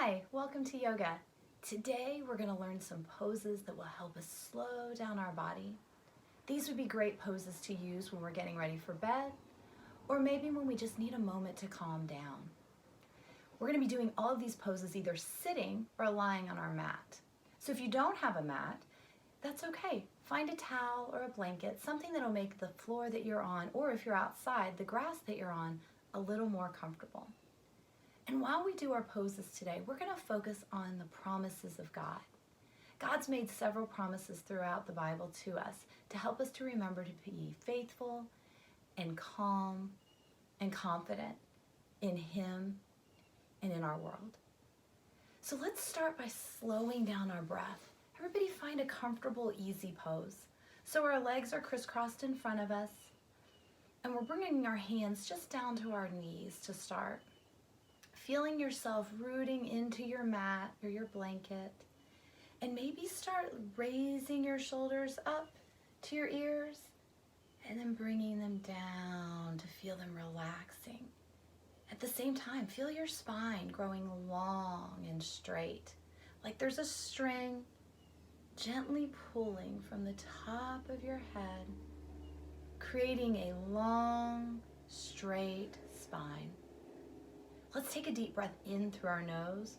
Hi, welcome to yoga. Today we're going to learn some poses that will help us slow down our body. These would be great poses to use when we're getting ready for bed, or maybe when we just need a moment to calm down. We're going to be doing all of these poses either sitting or lying on our mat. So if you don't have a mat, that's okay. Find a towel or a blanket, something that'll make the floor that you're on, or if you're outside, the grass that you're on, a little more comfortable. And while we do our poses today, we're going to focus on the promises of God. God's made several promises throughout the Bible to us to help us to remember to be faithful and calm and confident in Him and in our world. So let's start by slowing down our breath. Everybody find a comfortable, easy pose. So our legs are crisscrossed in front of us, and we're bringing our hands just down to our knees to start. Feeling yourself rooting into your mat or your blanket, and maybe start raising your shoulders up to your ears and then bringing them down to feel them relaxing. At the same time, feel your spine growing long and straight, like there's a string gently pulling from the top of your head, creating a long, straight spine. Let's take a deep breath in through our nose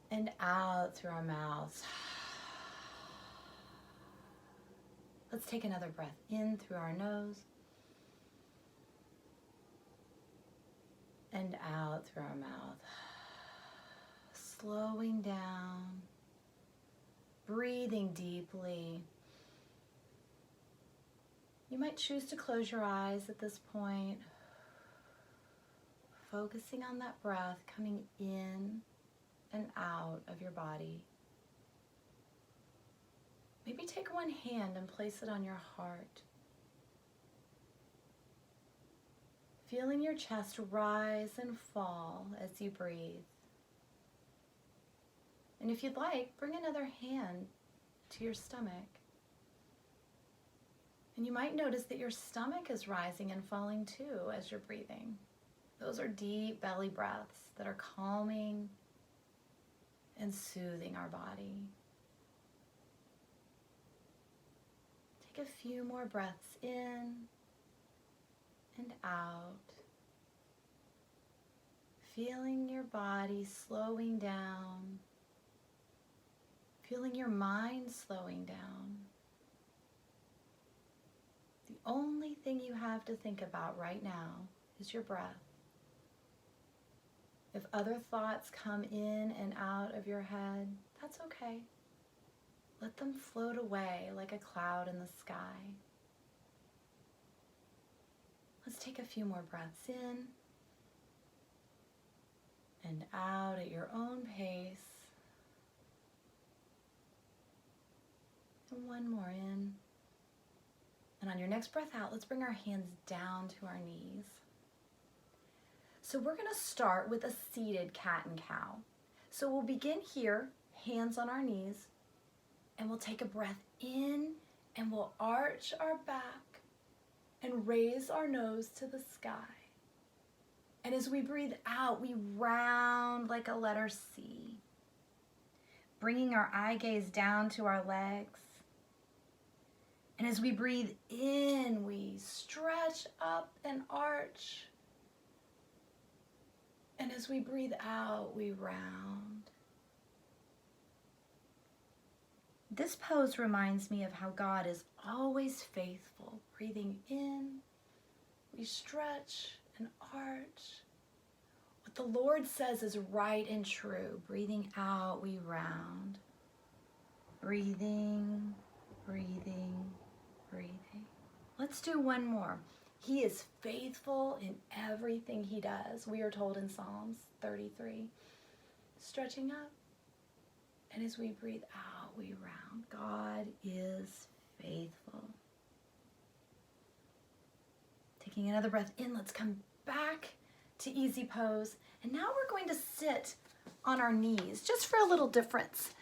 and out through our mouths. Let's take another breath in through our nose and out through our mouth. Slowing down, breathing deeply. You might choose to close your eyes at this point, focusing on that breath coming in and out of your body. Maybe take one hand and place it on your heart. Feeling your chest rise and fall as you breathe. And if you'd like, bring another hand to your stomach. And you might notice that your stomach is rising and falling too as you're breathing. Those are deep belly breaths that are calming and soothing our body. Take a few more breaths in and out. Feeling your body slowing down. Feeling your mind slowing down. The only thing you have to think about right now is your breath. If other thoughts come in and out of your head, that's okay. Let them float away like a cloud in the sky. Let's take a few more breaths in and out at your own pace. And one more in. And on your next breath out, let's bring our hands down to our knees. So we're going to start with a seated cat and cow. So we'll begin here, hands on our knees, and we'll take a breath in and we'll arch our back and raise our nose to the sky. And as we breathe out, we round like a letter C, bringing our eye gaze down to our legs. And as we breathe in, we stretch up and arch. And as we breathe out, we round. This pose reminds me of how God is always faithful. Breathing in, we stretch and arch. What the Lord says is right and true. Breathing out, we round. Breathing, breathing, breathing. Let's do one more. He is faithful in everything He does. We are told in Psalms 33. Stretching up, and as we breathe out, we round. God is faithful. Taking another breath in, let's come back to easy pose. And now we're going to sit on our knees, just for a little difference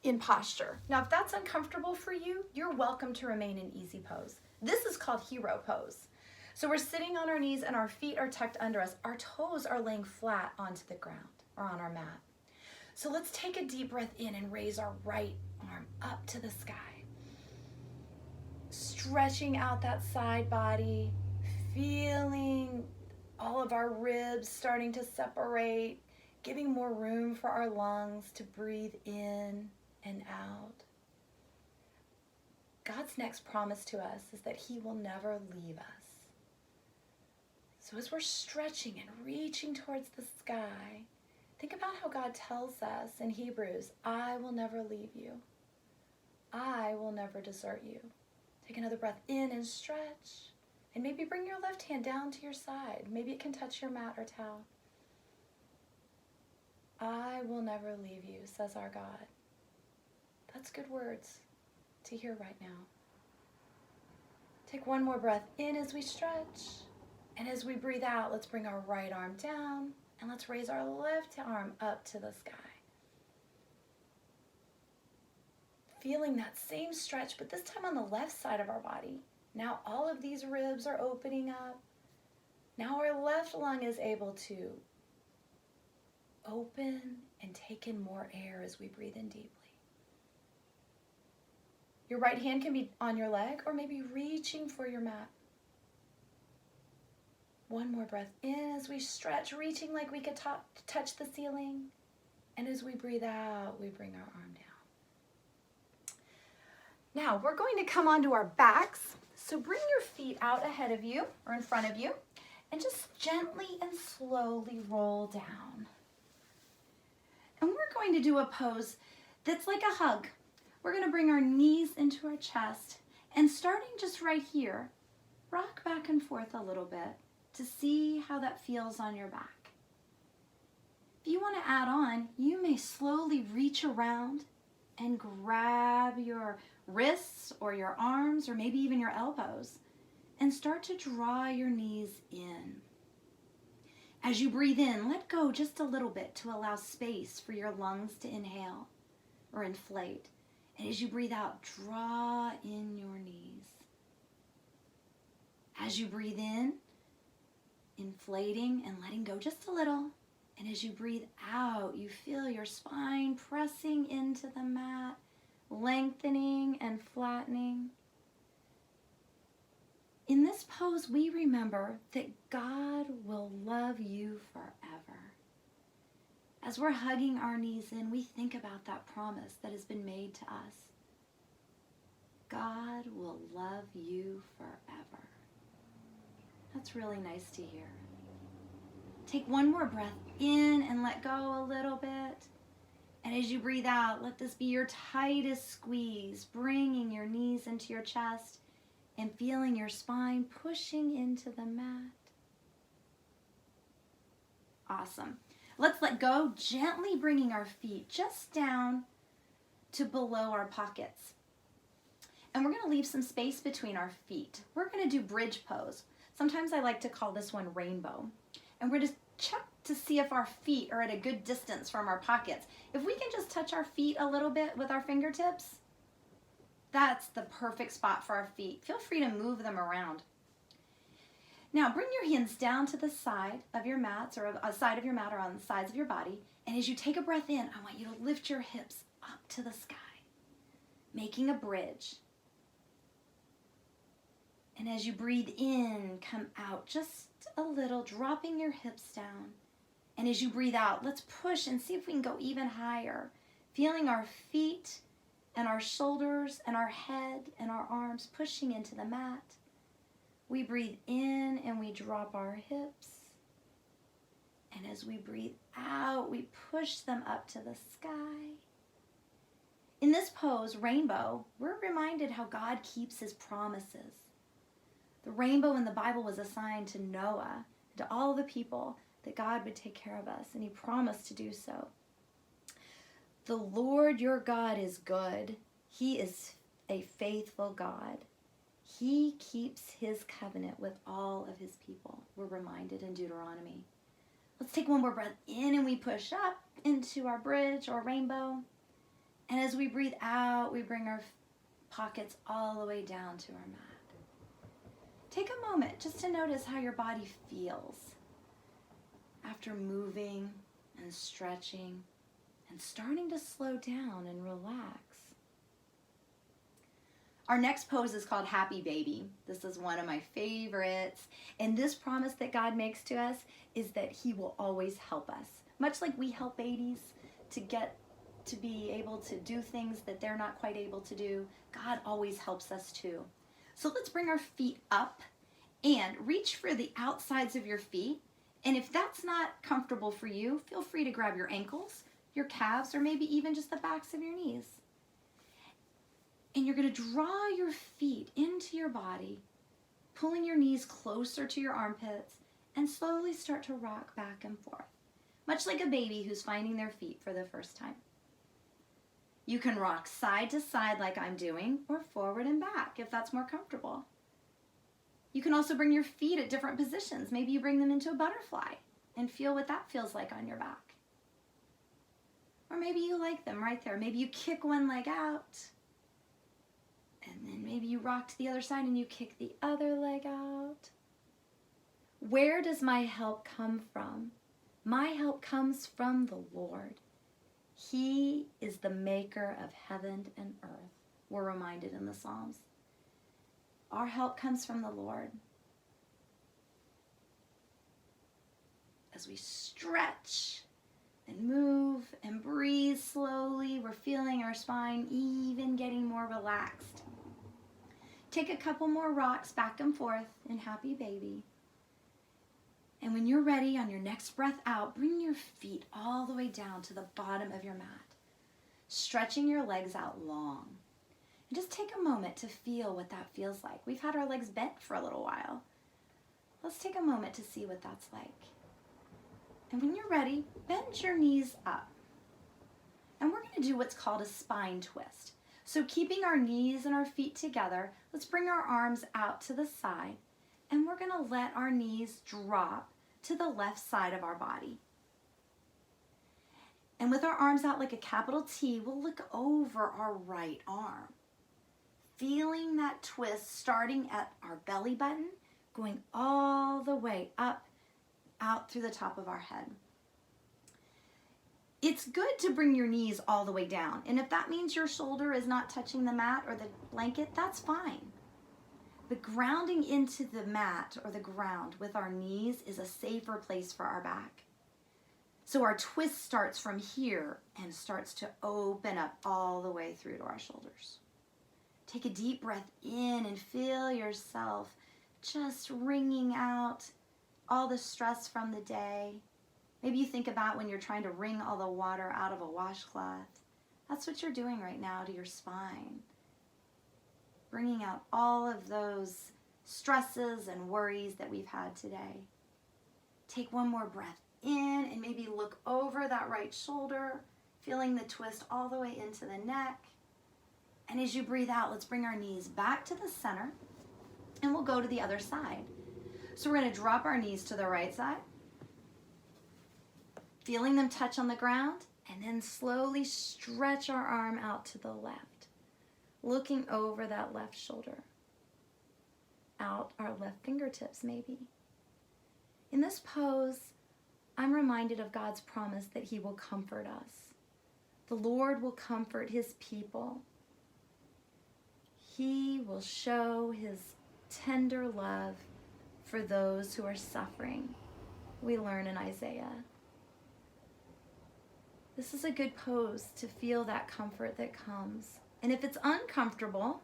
in posture. Now, if that's uncomfortable for you, you're welcome to remain in easy pose. This is called hero pose. So we're sitting on our knees and our feet are tucked under us. Our toes are laying flat onto the ground or on our mat. So let's take a deep breath in and raise our right arm up to the sky. Stretching out that side body, feeling all of our ribs starting to separate, giving more room for our lungs to breathe in and out. God's next promise to us is that He will never leave us. So as we're stretching and reaching towards the sky, think about how God tells us in Hebrews, I will never leave you. I will never desert you. Take another breath in and stretch. And maybe bring your left hand down to your side. Maybe it can touch your mat or towel. I will never leave you, says our God. That's good words to hear right now. Take one more breath in as we stretch. And as we breathe out, let's bring our right arm down and let's raise our left arm up to the sky. Feeling that same stretch, but this time on the left side of our body. Now all of these ribs are opening up. Now our left lung is able to open and take in more air as we breathe in deeply. Your right hand can be on your leg or maybe reaching for your mat. One more breath in as we stretch, reaching like we could touch the ceiling. And as we breathe out, we bring our arm down. Now we're going to come onto our backs. So bring your feet out ahead of you or in front of you and just gently and slowly roll down. And we're going to do a pose that's like a hug. We're going to bring our knees into our chest and starting just right here, rock back and forth a little bit to see how that feels on your back. If you want to add on, you may slowly reach around and grab your wrists or your arms or maybe even your elbows and start to draw your knees in. As you breathe in, let go just a little bit to allow space for your lungs to inhale or inflate. And as you breathe out, draw in your knees. As you breathe in, inflating and letting go just a little. And as you breathe out, you feel your spine pressing into the mat, lengthening and flattening. In this pose, we remember that God will love you forever. As we're hugging our knees in, we think about that promise that has been made to us. God will love you forever. That's really nice to hear. Take one more breath in and let go a little bit. And as you breathe out, let this be your tightest squeeze, bringing your knees into your chest and feeling your spine pushing into the mat. Awesome. Let's let go, gently bringing our feet just down to below our pockets. And we're going to leave some space between our feet. We're going to do bridge pose. Sometimes I like to call this one rainbow. And we're just check to see if our feet are at a good distance from our pockets. If we can just touch our feet a little bit with our fingertips, that's the perfect spot for our feet. Feel free to move them around. Now bring your hands down to the side of your mats or a side of your mat or on the sides of your body. And as you take a breath in, I want you to lift your hips up to the sky, making a bridge. And as you breathe in, come out just a little, dropping your hips down. And as you breathe out, let's push and see if we can go even higher, feeling our feet and our shoulders and our head and our arms pushing into the mat. We breathe in and we drop our hips. And as we breathe out, we push them up to the sky. In this pose, rainbow, we're reminded how God keeps his promises. The rainbow in the Bible was a sign to Noah, to all the people, that God would take care of us, and he promised to do so. The Lord your God is good. He is a faithful God. He keeps his covenant with all of his people. We're reminded in Deuteronomy. Let's take one more breath in and we push up into our bridge or rainbow. And as we breathe out, we bring our pockets all the way down to our mat. Take a moment just to notice how your body feels after moving and stretching and starting to slow down and relax. Our next pose is called Happy Baby. This is one of my favorites. And this promise that God makes to us is that He will always help us. Much like we help babies to get to be able to do things that they're not quite able to do, God always helps us too. So let's bring our feet up and reach for the outsides of your feet. And if that's not comfortable for you, feel free to grab your ankles, your calves, or maybe even just the backs of your knees. And you're going to draw your feet into your body, pulling your knees closer to your armpits, and slowly start to rock back and forth, much like a baby who's finding their feet for the first time. You can rock side to side like I'm doing, or forward and back if that's more comfortable. You can also bring your feet at different positions. Maybe you bring them into a butterfly and feel what that feels like on your back. Or maybe you like them right there. Maybe you kick one leg out, and then maybe you rock to the other side and you kick the other leg out. Where does my help come from? My help comes from the Lord. He is the maker of heaven and earth, we're reminded in the Psalms. Our help comes from the Lord. As we stretch and move and breathe slowly, we're feeling our spine even getting more relaxed. Take a couple more rocks back and forth in Happy Baby. And when you're ready, on your next breath out, bring your feet all the way down to the bottom of your mat, stretching your legs out long. And just take a moment to feel what that feels like. We've had our legs bent for a little while. Let's take a moment to see what that's like. And when you're ready, bend your knees up. And we're going to do what's called a spine twist. So keeping our knees and our feet together, let's bring our arms out to the side. And we're going to let our knees drop to the left side of our body. And with our arms out like a capital T, we'll look over our right arm. Feeling that twist starting at our belly button, going all the way up, out through the top of our head. It's good to bring your knees all the way down. And if that means your shoulder is not touching the mat or the blanket, that's fine. But grounding into the mat or the ground with our knees is a safer place for our back. So our twist starts from here and starts to open up all the way through to our shoulders. Take a deep breath in and feel yourself just wringing out all the stress from the day. Maybe you think about when you're trying to wring all the water out of a washcloth. That's what you're doing right now to your spine. Bringing out all of those stresses and worries that we've had today. Take one more breath in and maybe look over that right shoulder, feeling the twist all the way into the neck. And as you breathe out, let's bring our knees back to the center and we'll go to the other side. So we're going to drop our knees to the right side, feeling them touch on the ground, and then slowly stretch our arm out to the left, looking over that left shoulder, out our left fingertips maybe. In this pose, I'm reminded of God's promise that He will comfort us. The Lord will comfort His people. He will show His tender love for those who are suffering, we learn in Isaiah. This is a good pose to feel that comfort that comes. And if it's uncomfortable,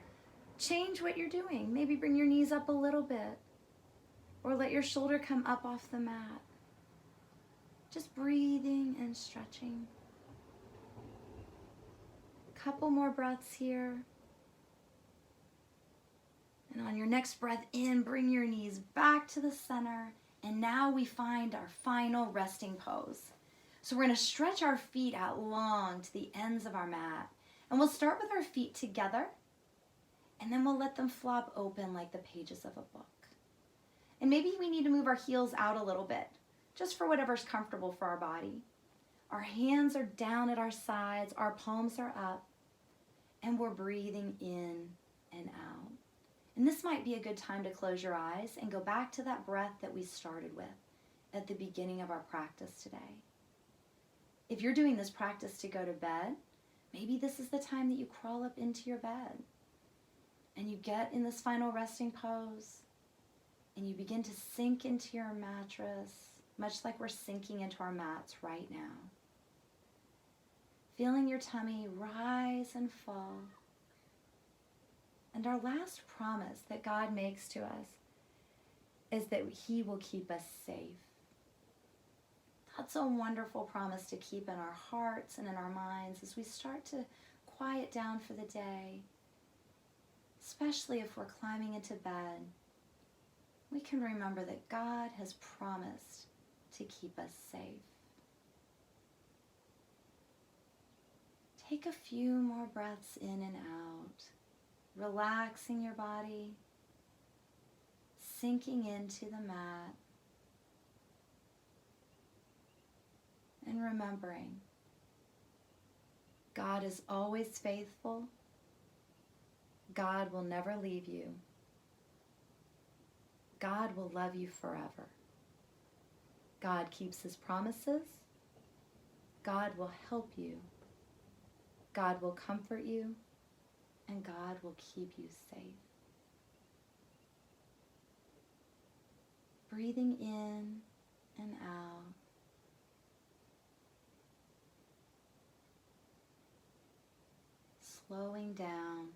change what you're doing. Maybe bring your knees up a little bit, or let your shoulder come up off the mat. Just breathing and stretching. Couple more breaths here. And on your next breath in, bring your knees back to the center. And now we find our final resting pose. So we're going to stretch our feet out long to the ends of our mat. And we'll start with our feet together. And then we'll let them flop open like the pages of a book. And maybe we need to move our heels out a little bit, just for whatever's comfortable for our body. Our hands are down at our sides, our palms are up, and we're breathing in and out. And this might be a good time to close your eyes and go back to that breath that we started with at the beginning of our practice today. If you're doing this practice to go to bed, maybe this is the time that you crawl up into your bed and you get in this final resting pose and you begin to sink into your mattress, much like we're sinking into our mats right now. Feeling your tummy rise and fall. And our last promise that God makes to us is that He will keep us safe. That's a wonderful promise to keep in our hearts and in our minds as we start to quiet down for the day, especially if we're climbing into bed. We can remember that God has promised to keep us safe. Take a few more breaths in and out, relaxing your body, sinking into the mat, and remembering God is always faithful. God will never leave you. God will love you forever. God keeps His promises. God will help you. God will comfort you. And God will keep you safe. Breathing in and out. Slowing down.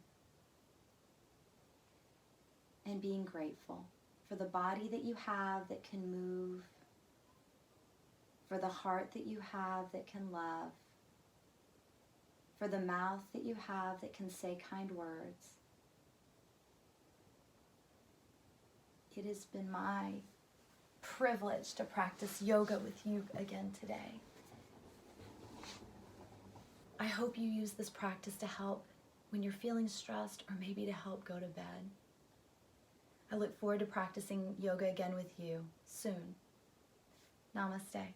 And being grateful for the body that you have that can move, for the heart that you have that can love, for the mouth that you have that can say kind words. It has been my privilege to practice yoga with you again today. I hope you use this practice to help when you're feeling stressed or maybe to help go to bed. I look forward to practicing yoga again with you soon. Namaste.